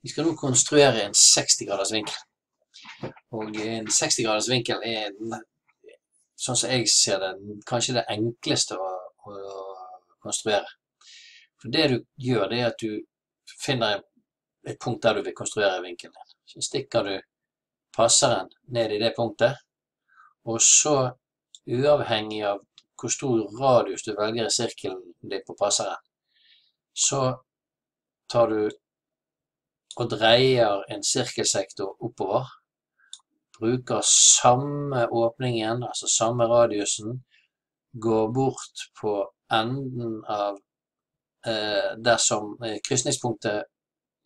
Vi skal nå konstruere en 60 graders vinkel. Og en 60 graders vinkel er, sånn som jeg ser det, kanskje det enkleste å konstruere. For det du gjør, det er at du finner et punkt der du vil konstruere vinkelen din. Så stikker du passeren ned i det punktet, og så uavhengig av hvor stor radius du velger i sirkelen din på passeren, så tar du og dreier en sirkelsektor oppover, bruker samme åpningen, altså samme radiusen, går bort på enden av dersom krysningspunktet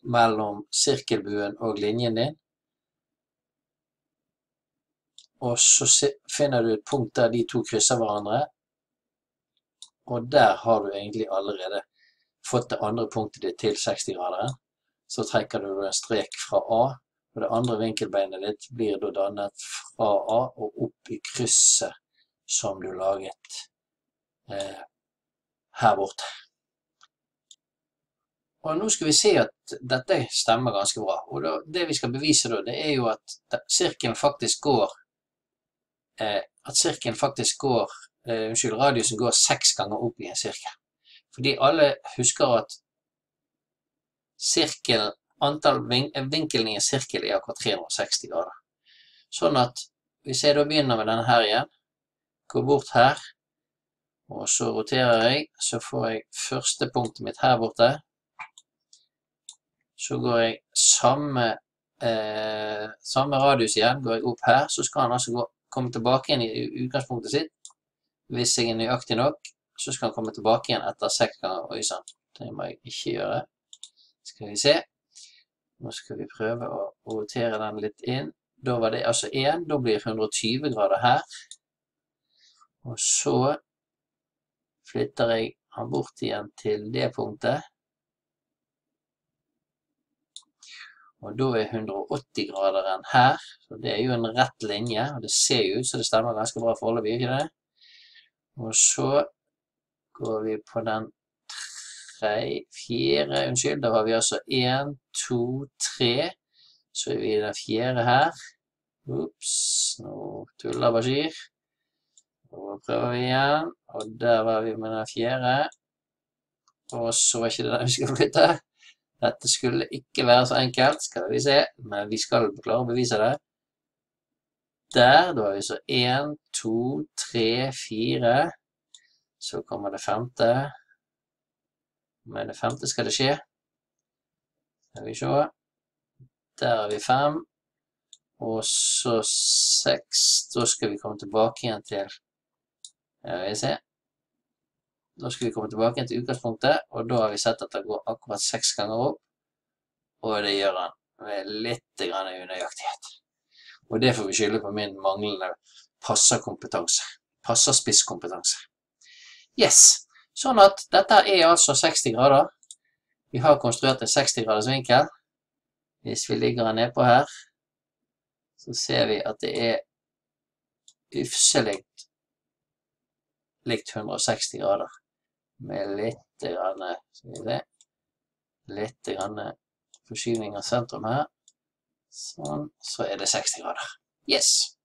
mellom sirkelbuen og linjen din, og så finner du et punkt der de to krysser hverandre, og der har du egentlig allerede fått det andre punktet ditt til 60 grader. Så trekker du en strek fra A, og det andre vinkelbeinet ditt blir da dannet fra A og opp i krysset som du laget her borte. Og nå skal vi se at dette stemmer ganske bra. Og det vi skal bevise da, det er jo at sirkelen faktisk går, radiusen går 6 ganger opp i en sirkel. Fordi alle husker at antall vinkelen i en sirkel er akkurat 360 grader. Sånn at hvis jeg da begynner med denne her igjen, går bort her, og så roterer jeg, så får jeg første punktet mitt her borte. Så går jeg samme radius igjen, går jeg opp her, så skal han altså komme tilbake igjen i utgangspunktet sitt. Hvis jeg er nøyaktig nok, så skal han komme tilbake igjen etter 6 ganger. Oi sann, det må jeg ikke gjøre. Skal vi se. Nå skal vi prøve å rotere den litt inn. Da var det altså 1, da blir 120 grader her. Og så flytter jeg han bort igjen til det punktet. Og da er 180 graderen her, så det er jo en rett linje, og det ser jo ut så det stemmer ganske bra foreløpig, ikke det? Og så går vi på den 4, unnskyld, da har vi altså 1, 2, 3, så er vi i den 4 her. Ups, nå tuller Bashir. Og prøver vi igjen, og der var vi med den 4. Og så var ikke det den vi skulle flytte. Dette skulle ikke være så enkelt, skal vi se, men vi skal klare å bevise det. Der, da har vi så 1, 2, 3, 4, så kommer det 5. Med det 5. skal det skje. Skal vi se. Der har vi 5. Og så 6. Da skal vi komme tilbake igjen til, Da skal vi komme tilbake igjen til utgangspunktet, og da har vi sett at det går akkurat 6 ganger opp. Og det gjør han med litt unøyaktighet. Og det får vi skylde på min manglende passerspisskompetanse. Yes! Sånn at dette er altså 60 grader. Vi har konstruert en 60 graders vinkel. Hvis vi ligger den nedpå her, så ser vi at det er ufselig likt 160 grader. Med litt forskyvning av sentrum her. Sånn, så er det 60 grader. Yes!